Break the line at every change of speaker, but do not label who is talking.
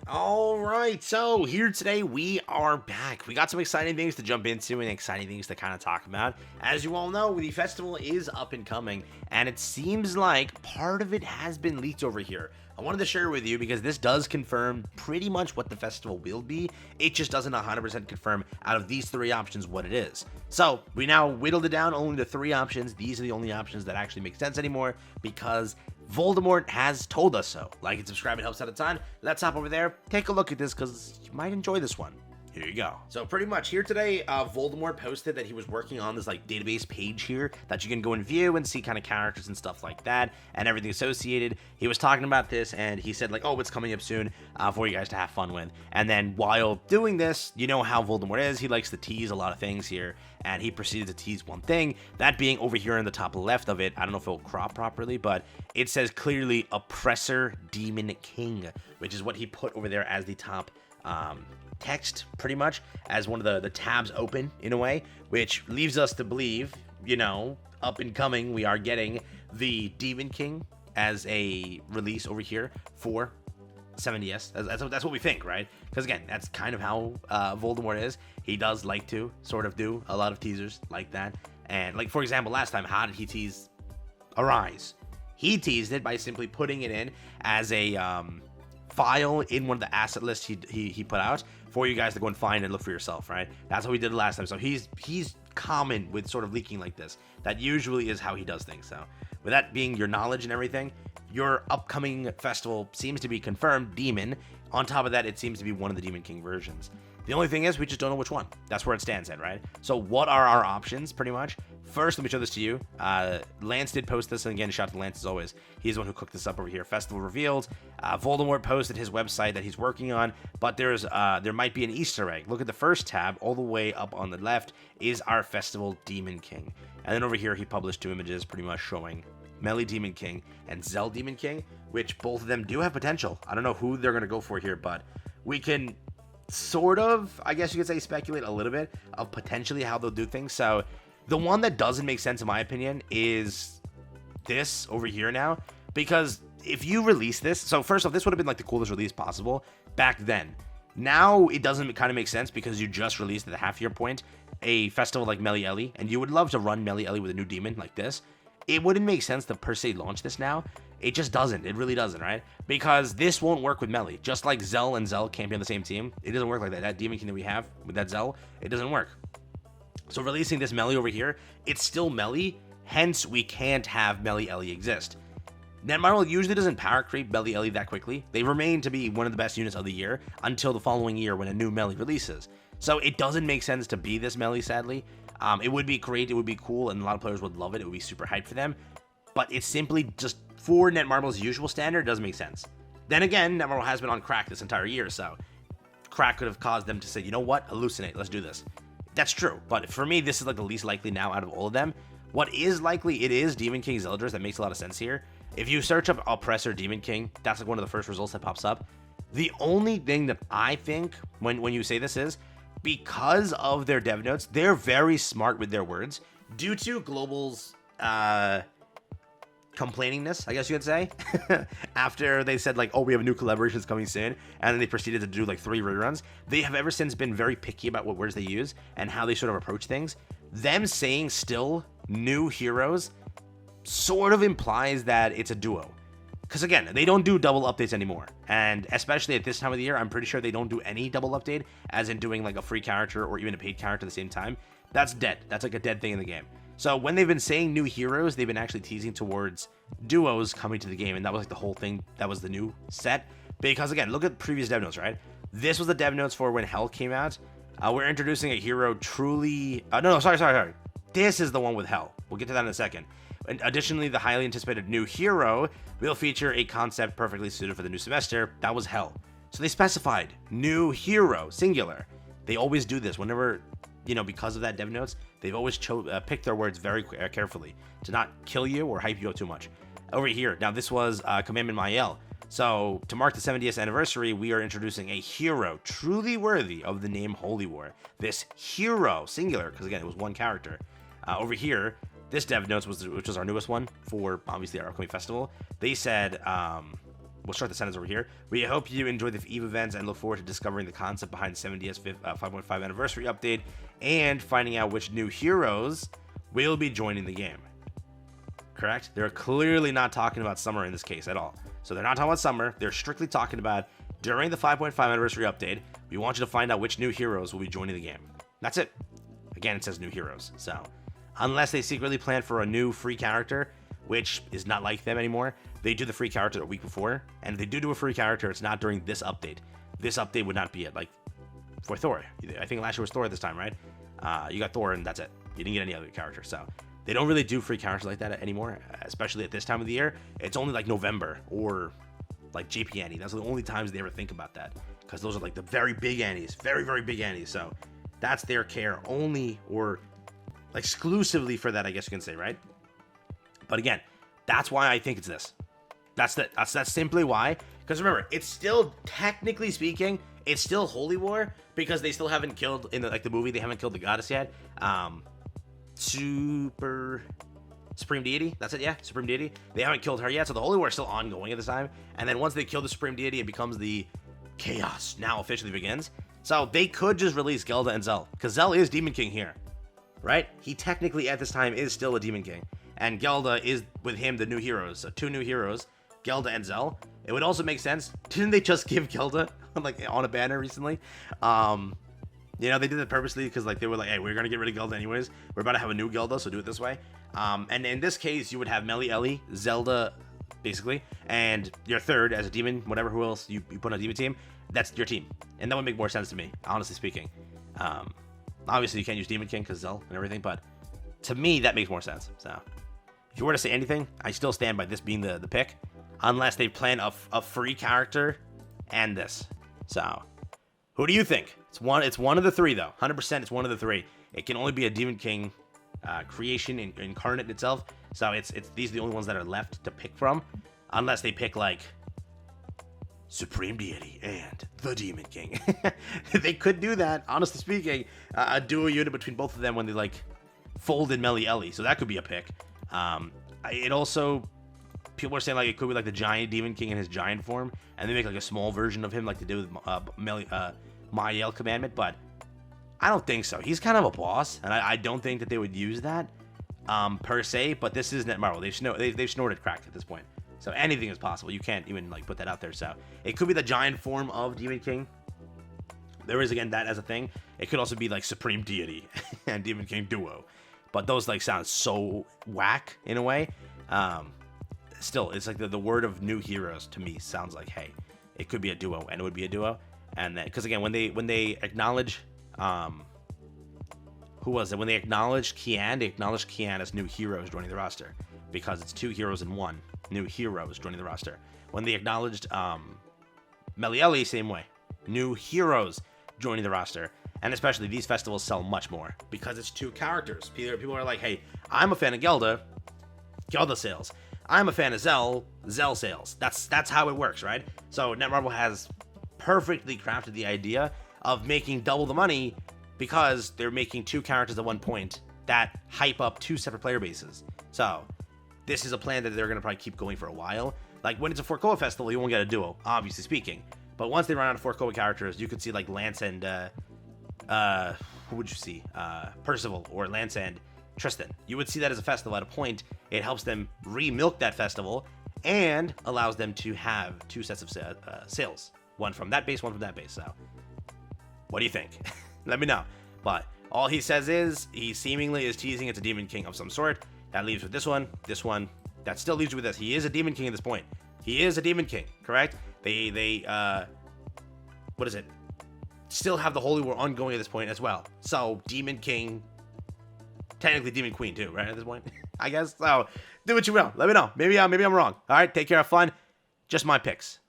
All right, so here today we are back. We got some exciting things to jump into and exciting things to kind of talk about. As you all know, the festival is up and coming, and it seems like part of it has been leaked over here. I wanted to share with you because this does confirm pretty much what the festival will be. It just doesn't 100% confirm out of these three options what it is. So we now whittled it down only to three options. These are the only options that actually make sense anymore because Voldemort has told us so. Like and subscribe, it helps out a ton. Let's hop over there, take a look at this because you might enjoy this one. Here you go. So pretty much here today, Voldemort posted that he was working on this like database page here that you can go and view and see kind of characters and stuff like that and everything associated. He was talking about this and he said like, oh, it's coming up soon for you guys to have fun with. And then while doing this, you know how Voldemort is. He likes to tease a lot of things here, and he proceeded to tease one thing, that being over here in the top left of it. I don't know if it will crop properly, but it says clearly Oppressor Demon King, which is what he put over there as the top text, pretty much as one of the tabs open in a way, which leaves us to believe, you know, up and coming, we are getting the Demon King as a release over here for 7DS. That's what we think, right? Because again, that's kind of how Voldemort is. He does like to sort of do a lot of teasers like that. And like, for example, last time, how did he tease Arise? He teased it by simply putting it in as a file in one of the asset lists he put out for you guys to go and find and look for yourself, right? That's how he did it last time. So he's common with sort of leaking like this. That usually is how he does things. So with that being your knowledge and everything, your upcoming festival seems to be confirmed Demon. On top of that, it seems to be one of the Demon King versions. The only thing is we just don't know which one. That's where it stands at, right? So what are our options, pretty much? First, let me show this to you. Lance did post this, and again, shout out to Lance as always. He's the one who cooked this up over here. Festival revealed. Voldemort posted his website that he's working on, but there might be an Easter egg. Look at the first tab, all the way up on the left is our festival Demon King. And then over here, he published two images pretty much showing Melly Demon King and Zell Demon King, which both of them do have potential. I don't know who they're going to go for here, but we can sort of, I guess you could say, speculate a little bit of potentially how they'll do things. So the one that doesn't make sense, in my opinion, is this over here now, because if you release this, so first off, this would have been like the coolest release possible back then. Now it doesn't kind of make sense because you just released at the half-year point a festival like Melly Ellie, and you would love to run Melly Ellie with a new demon like this. It wouldn't make sense to per se launch this now. It just doesn't. It really doesn't, right? Because this won't work with Melly. Just like Zell and Zell can't be on the same team. It doesn't work like that. That Demon King that we have with that Zell, it doesn't work. So releasing this Melly over here, it's still Melly. Hence, we can't have Melly Ellie exist. Netmarble usually doesn't power creep Melly Ellie that quickly. They remain to be one of the best units of the year until the following year when a new Melly releases. So it doesn't make sense to be this Melly, sadly. It would be great, it would be cool, and a lot of players would love it. It would be super hyped for them. But it's simply just, for Netmarble's usual standard, it doesn't make sense. Then again, Netmarble has been on crack this entire year, so crack could have caused them to say, you know what, hallucinate, let's do this. That's true, but for me, this is like the least likely now out of all of them. What is likely, it is Demon King Zeldris. That makes a lot of sense here. If you search up Oppressor Demon King, that's like one of the first results that pops up. The only thing that I think when you say this is, because of their dev notes, they're very smart with their words. Due to Global's complainingness, I guess you could say, after they said like, oh, we have new collaborations coming soon, and then they proceeded to do like 3 reruns, they have ever since been very picky about what words they use and how they sort of approach things. Them saying still new heroes sort of implies that it's a duo. Because again, they don't do double updates anymore. And especially at this time of the year, I'm pretty sure they don't do any double update, as in doing like a free character or even a paid character at the same time. That's dead. That's like a dead thing in the game. So when they've been saying new heroes, they've been actually teasing towards duos coming to the game. And that was like the whole thing. That was the new set. Because again, look at previous dev notes, right? This was the dev notes for when Hell came out. We're introducing a hero truly... sorry. This is the one with Hell. We'll get to that in a second. And additionally, the highly anticipated new hero will feature a concept perfectly suited for the new semester. That was Hell. So they specified new hero, singular. They always do this whenever, you know, because of that dev notes, they've always picked their words very carefully to not kill you or hype you up too much. Over here, now this was Commandment Mael. So to mark the 70th anniversary, we are introducing a hero truly worthy of the name Holy War. This hero, singular, because again, it was one character. Over here, this dev notes which was our newest one for obviously our upcoming festival. They said we'll start the sentence over here. We hope you enjoy the EVE events and look forward to discovering the concept behind the 7DS 5.5 anniversary update and finding out which new heroes will be joining the game. Correct? They're clearly not talking about summer in this case at all. So they're not talking about summer. They're strictly talking about during the 5.5 anniversary update, we want you to find out which new heroes will be joining the game. That's it. Again, it says new heroes. So unless they secretly plan for a new free character, which is not like them anymore, they do the free character a week before. And if they do a free character, it's not during this update. This update would not be it. Like for Thor. I think last year was Thor this time, right? You got Thor and that's it. You didn't get any other character. So they don't really do free characters like that anymore, especially at this time of the year. It's only like November or like JP Annie. That's the only times they ever think about that, because those are like the very big Annies, very, very big Annies. So that's their care only or exclusively for that, I guess you can say, right? But again, that's why I think it's this. That's simply why. Because remember, it's still, technically speaking, it's still Holy War, because they still haven't killed, in the movie, they haven't killed the goddess yet. Supreme Deity, that's it, yeah, Supreme Deity. They haven't killed her yet, so the Holy War is still ongoing at this time. And then once they kill the Supreme Deity, it becomes the chaos now officially begins. So they could just release Gelda and Zell, because Zell is Demon King here, right? He technically at this time is still a Demon King, and Gelda is with him the new heroes. So 2 new heroes, Gelda and Zell. It would also make sense. Didn't they just give Gelda like on a banner recently? You know, they did it purposely because like they were like, hey, we're gonna get rid of Gelda anyways. We're about to have a new Gelda, so do it this way. And in this case, you would have Melly Ellie, Zelda, basically, and your third as a demon, whatever, who else you put on a demon team, that's your team. And that would make more sense to me, honestly speaking. Obviously, you can't use Demon King because Zell and everything, but to me, that makes more sense. So if you were to say anything, I still stand by this being the pick, unless they plan a free character and this. So who do you think? It's one of the 3 though. 100% it's one of the 3. It can only be a Demon King creation incarnate itself. So these are the only ones that are left to pick from, unless they pick like Supreme Deity and the Demon King. They could do that, honestly speaking, a duo unit between both of them when they like folded Melly Ellie. So that could be a pick. It also, people are saying like it could be like the giant Demon King in his giant form, and they make like a small version of him like they did with Mael Commandment, but I don't think so. He's kind of a boss, and I don't think that they would use that per se, but this is Netmarble. They've snorted crack at this point. So anything is possible. You can't even like put that out there. So it could be the giant form of Demon King. There is, again, that as a thing. It could also be like Supreme Deity and Demon King duo, but those like sound so whack in a way. Still, it's like the word of new heroes to me sounds like, hey, it could be a duo, and it would be a duo. And then, because again, when they acknowledge, who was it? When they acknowledged Kian, they acknowledged Kian as new heroes joining the roster, because it's 2 heroes in 1. New heroes joining the roster. When they acknowledged Melly Ellie, same way. New heroes joining the roster. And especially these festivals sell much more because it's 2 characters. People are like, hey, I'm a fan of Gelda sales. I'm a fan of Zell sales. That's how it works, right? So Netmarble has perfectly crafted the idea of making double the money because they're making 2 characters at one point that hype up 2 separate player bases. So this is a plan that they're going to probably keep going for a while. Like when it's a 4-Koa festival, you won't get a duo, obviously speaking. But once they run out of 4-Koa characters, you could see like Lance and who would you see? Percival or Lance and Tristan. You would see that as a festival at a point. It helps them remilk that festival and allows them to have 2 sets of sales. One from that base, one from that base. So what do you think? Let me know. But all he says is he seemingly is teasing it's a Demon King of some sort. That leaves with this one. That still leaves you with this. He is a Demon King at this point. He is a Demon King, correct? They what is it? Still have the Holy War ongoing at this point as well. So Demon King, technically Demon Queen too, right? At this point, I guess. So do what you will. Let me know. Maybe I'm wrong. All right. Take care. Have fun. Just my picks.